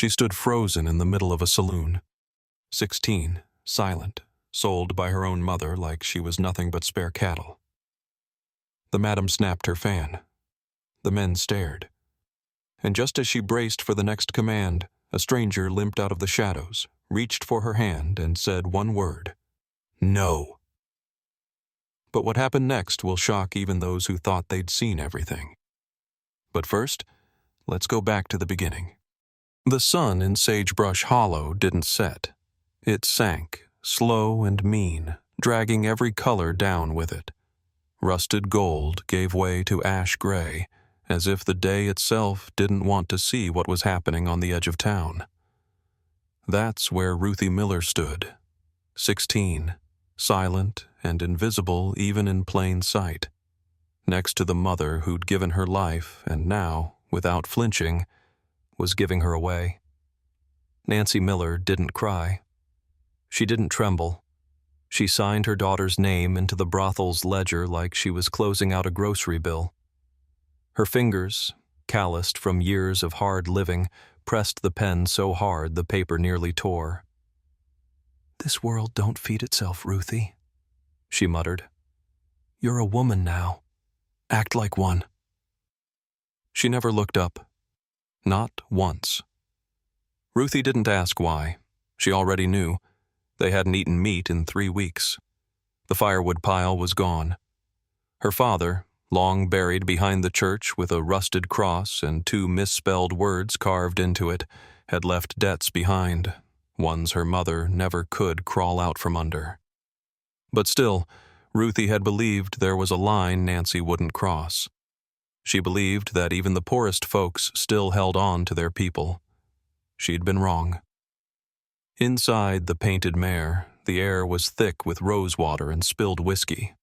She stood frozen in the middle of a saloon. 16, silent, sold by her own mother like she was nothing but spare cattle. The madam snapped her fan. The men stared. And just as she braced for the next command, a stranger limped out of the shadows, reached for her hand, and said one word: "No." But what happened next will shock even those who thought they'd seen everything. But first, let's go back to the beginning. The sun in Sagebrush Hollow didn't set. It sank, slow and mean, dragging every color down with it. Rusted gold gave way to ash gray, as if the day itself didn't want to see what was happening on the edge of town. That's where Ruthie Miller stood, 16, silent and invisible even in plain sight, next to the mother who'd given her life and now, without flinching, was giving her away. Nancy Miller didn't cry. She didn't tremble. She signed her daughter's name into the brothel's ledger like she was closing out a grocery bill. Her fingers, calloused from years of hard living, pressed the pen so hard the paper nearly tore. "This world don't feed itself, Ruthie," she muttered. "You're a woman now. Act like one." She never looked up. Not once. Ruthie didn't ask why. She already knew. They hadn't eaten meat in 3 weeks. The firewood pile was gone. Her father, long buried behind the church with a rusted cross and 2 misspelled words carved into it, had left debts behind, ones her mother never could crawl out from under. But still, Ruthie had believed there was a line Nancy wouldn't cross. She believed that even the poorest folks still held on to their people. She'd been wrong. Inside the painted mare, the air was thick with rosewater and spilled whiskey.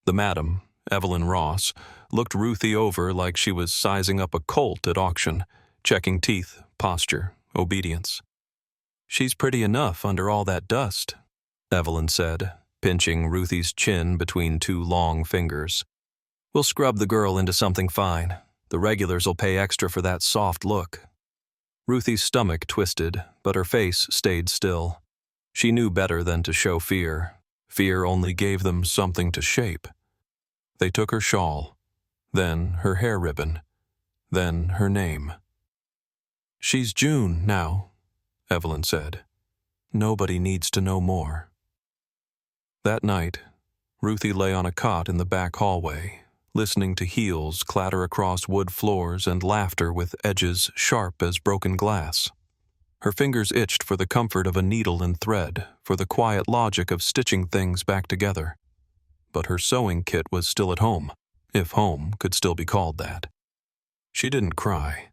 The madam, Evelyn Ross, looked Ruthie over like she was sizing up a colt at auction, checking teeth, posture, obedience. "She's pretty enough under all that dust," Evelyn said, pinching Ruthie's chin between 2 long fingers. "We'll scrub the girl into something fine. The regulars'll pay extra for that soft look." Ruthie's stomach twisted, but her face stayed still. She knew better than to show fear. Fear only gave them something to shape. They took her shawl, then her hair ribbon, then her name. "She's June now," Evelyn said. "Nobody needs to know more." That night, Ruthie lay on a cot in the back hallway, listening to heels clatter across wood floors and laughter with edges sharp as broken glass. Her fingers itched for the comfort of a needle and thread, for the quiet logic of stitching things back together. But her sewing kit was still at home, if home could still be called that. She didn't cry.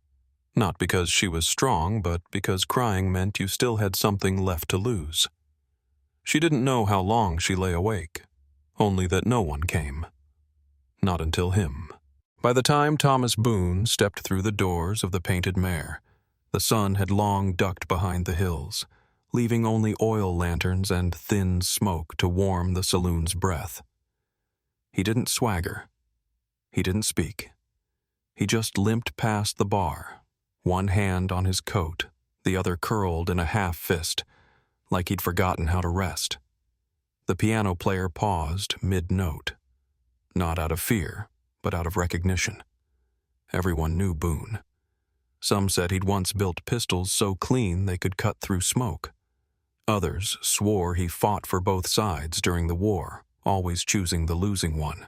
Not because she was strong, but because crying meant you still had something left to lose. She didn't know how long she lay awake, only that no one came. Not until him. By the time Thomas Boone stepped through the doors of the painted mare, the sun had long ducked behind the hills, leaving only oil lanterns and thin smoke to warm the saloon's breath. He didn't swagger. He didn't speak. He just limped past the bar, one hand on his coat, the other curled in a half fist, like he'd forgotten how to rest. The piano player paused mid-note. Not out of fear, but out of recognition. Everyone knew Boone. Some said he'd once built pistols so clean they could cut through smoke. Others swore he fought for both sides during the war, always choosing the losing one.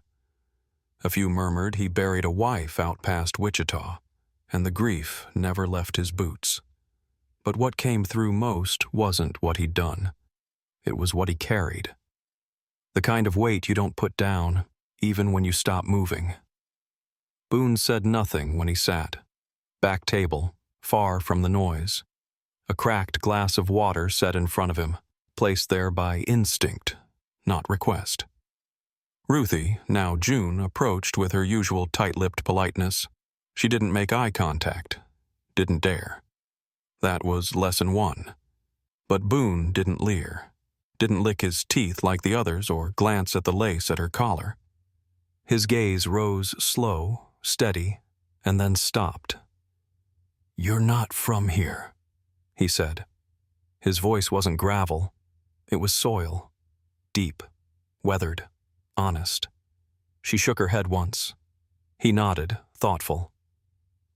A few murmured he buried a wife out past Wichita, and the grief never left his boots. But what came through most wasn't what he'd done. It was what he carried. The kind of weight you don't put down, even when you stop moving. Boone said nothing when he sat. Back table, far from the noise. A cracked glass of water set in front of him, placed there by instinct, not request. Ruthie, now June, approached with her usual tight-lipped politeness. She didn't make eye contact. Didn't dare. That was lesson 1. But Boone didn't leer. Didn't lick his teeth like the others or glance at the lace at her collar. His gaze rose slow, steady, and then stopped. "You're not from here," he said. His voice wasn't gravel. It was soil. Deep, weathered, honest. She shook her head once. He nodded, thoughtful.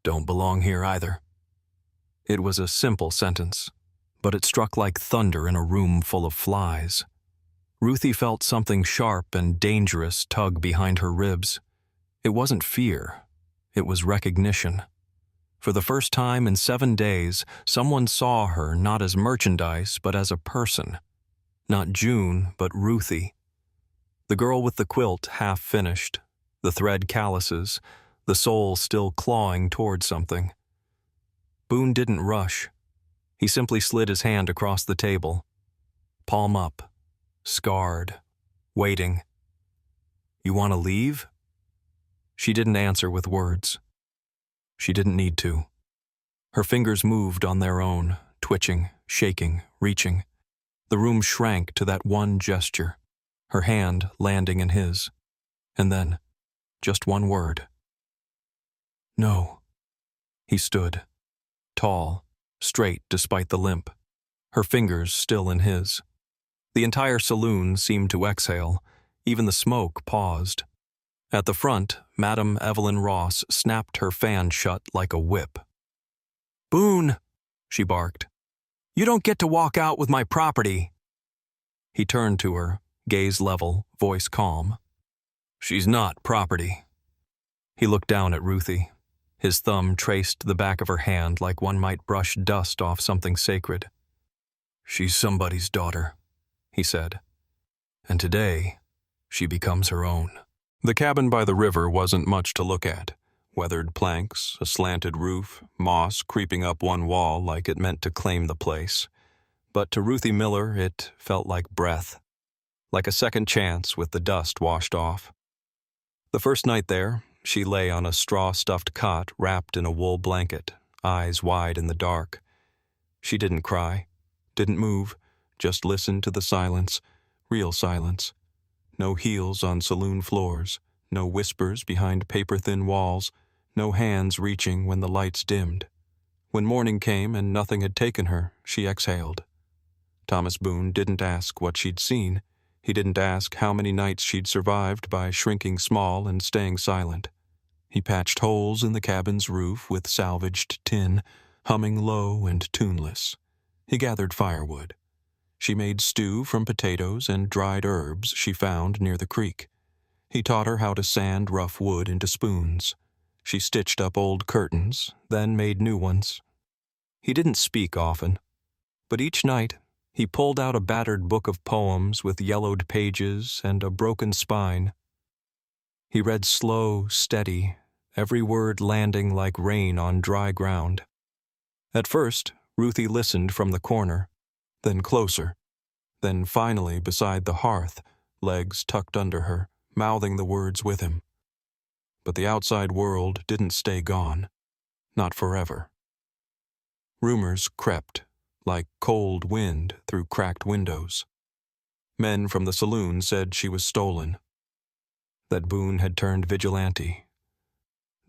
Don't belong here either. It was a simple sentence, but it struck like thunder in a room full of flies. Ruthie felt something sharp and dangerous tug behind her ribs. It wasn't fear. It was recognition. For the first time in 7 days, someone saw her not as merchandise, but as a person. Not June, but Ruthie. The girl with the quilt half finished, the thread calluses, the soul still clawing toward something. Boone didn't rush. He simply slid his hand across the table. Palm up, scarred, waiting. You want to leave? She didn't answer with words. She didn't need to. Her fingers moved on their own, twitching, shaking, reaching. The room shrank to that one gesture, her hand landing in his. And then, just one word. No. He stood, tall, straight despite the limp, her fingers still in his. The entire saloon seemed to exhale, even the smoke paused. At the front, Madame Evelyn Ross snapped her fan shut like a whip. "Boone," she barked, "you don't get to walk out with my property." He turned to her, gaze level, voice calm. "She's not property." He looked down at Ruthie. His thumb traced the back of her hand like one might brush dust off something sacred. "She's somebody's daughter," he said. "And today, she becomes her own." The cabin by the river wasn't much to look at. Weathered planks, a slanted roof, moss creeping up one wall like it meant to claim the place. But to Ruthie Miller, it felt like breath, like a second chance with the dust washed off. The first night there, she lay on a straw-stuffed cot wrapped in a wool blanket, eyes wide in the dark. She didn't cry, didn't move, just listened to the silence, real silence. No heels on saloon floors, no whispers behind paper-thin walls, no hands reaching when the lights dimmed. When morning came and nothing had taken her, she exhaled. Thomas Boone didn't ask what she'd seen. He didn't ask how many nights she'd survived by shrinking small and staying silent. He patched holes in the cabin's roof with salvaged tin, humming low and tuneless. He gathered firewood. She made stew from potatoes and dried herbs she found near the creek. He taught her how to sand rough wood into spoons. She stitched up old curtains, then made new ones. He didn't speak often, but each night he pulled out a battered book of poems with yellowed pages and a broken spine. He read slow, steady, every word landing like rain on dry ground. At first, Ruthie listened from the corner, then closer, then finally beside the hearth, legs tucked under her, mouthing the words with him. But the outside world didn't stay gone, not forever. Rumors crept, like cold wind through cracked windows. Men from the saloon said she was stolen, that Boone had turned vigilante,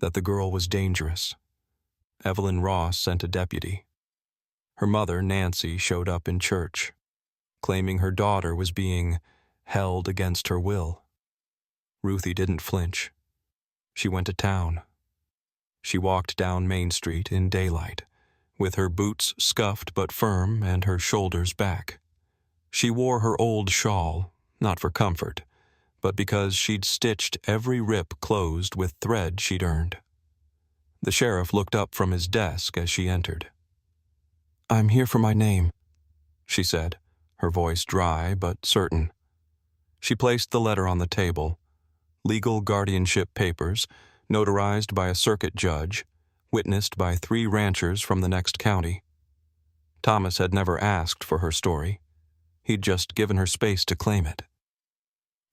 that the girl was dangerous. Evelyn Ross sent a deputy. Her mother, Nancy, showed up in church, claiming her daughter was being held against her will. Ruthie didn't flinch. She went to town. She walked down Main Street in daylight, with her boots scuffed but firm and her shoulders back. She wore her old shawl, not for comfort, but because she'd stitched every rip closed with thread she'd earned. The sheriff looked up from his desk as she entered. "I'm here for my name," she said, her voice dry but certain. She placed the letter on the table. Legal guardianship papers, notarized by a circuit judge, witnessed by 3 ranchers from the next county. Thomas had never asked for her story. He'd just given her space to claim it.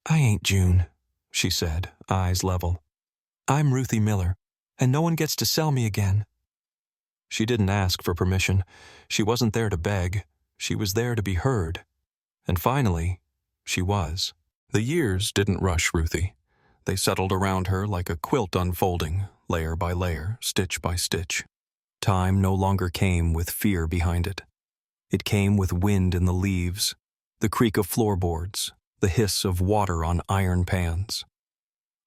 "I ain't June," she said, eyes level. "I'm Ruthie Miller, and no one gets to sell me again." She didn't ask for permission. She wasn't there to beg. She was there to be heard. And finally, she was. The years didn't rush Ruthie. They settled around her like a quilt unfolding, layer by layer, stitch by stitch. Time no longer came with fear behind it. It came with wind in the leaves, the creak of floorboards, the hiss of water on iron pans.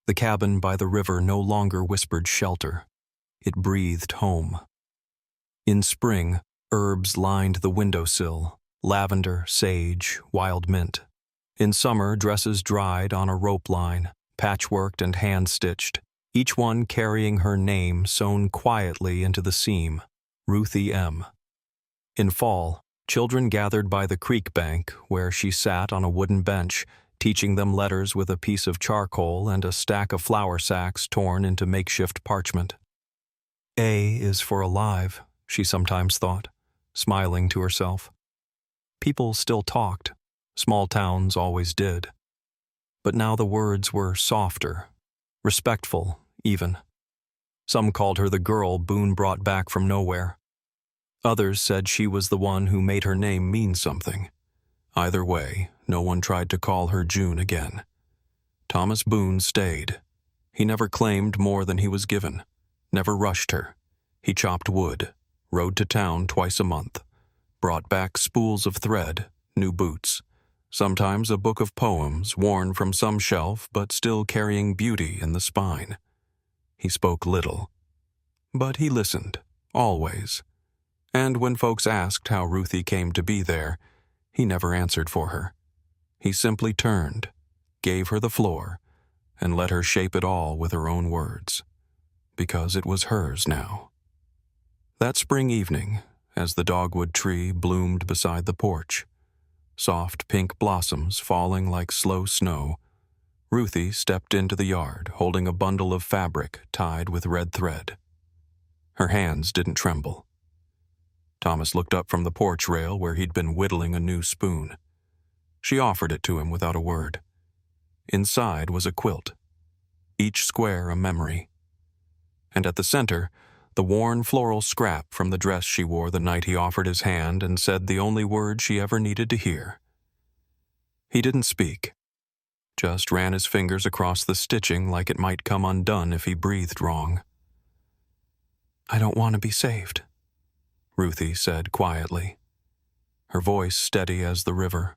The cabin by the river no longer whispered shelter. It breathed home. In spring, herbs lined the windowsill, lavender, sage, wild mint. In summer, dresses dried on a rope line, patchworked and hand-stitched, each one carrying her name sewn quietly into the seam, Ruthie M. In fall, children gathered by the creek bank, where she sat on a wooden bench, teaching them letters with a piece of charcoal and a stack of flour sacks torn into makeshift parchment. A is for alive, she sometimes thought, smiling to herself. People still talked. Small towns always did. But now the words were softer, respectful, even. Some called her the girl Boone brought back from nowhere. Others said she was the one who made her name mean something. Either way, no one tried to call her June again. Thomas Boone stayed. He never claimed more than he was given, never rushed her. He chopped wood, rode to town twice a month, brought back spools of thread, new boots, sometimes a book of poems worn from some shelf but still carrying beauty in the spine. He spoke little, but he listened, always. And when folks asked how Ruthie came to be there, he never answered for her. He simply turned, gave her the floor, and let her shape it all with her own words, because it was hers now. That spring evening, as the dogwood tree bloomed beside the porch, soft pink blossoms falling like slow snow, Ruthie stepped into the yard holding a bundle of fabric tied with red thread. Her hands didn't tremble. Thomas looked up from the porch rail where he'd been whittling a new spoon. She offered it to him without a word. Inside was a quilt, each square a memory. And at the center, the worn floral scrap from the dress she wore the night he offered his hand and said the only word she ever needed to hear. He didn't speak, just ran his fingers across the stitching like it might come undone if he breathed wrong. "I don't want to be saved," Ruthie said quietly, her voice steady as the river.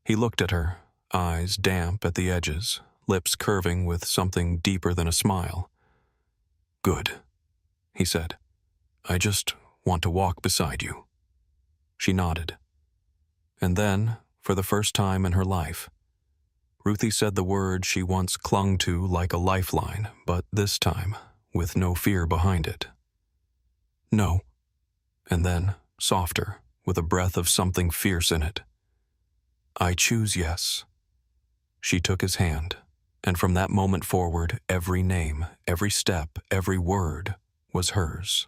He looked at her, eyes damp at the edges, lips curving with something deeper than a smile. "Good," he said. "I just want to walk beside you." She nodded. And then, for the first time in her life, Ruthie said the word she once clung to like a lifeline, but this time with no fear behind it. "No." And then, softer, with a breath of something fierce in it, "I choose yes." She took his hand, and from that moment forward, every name, every step, every word was hers.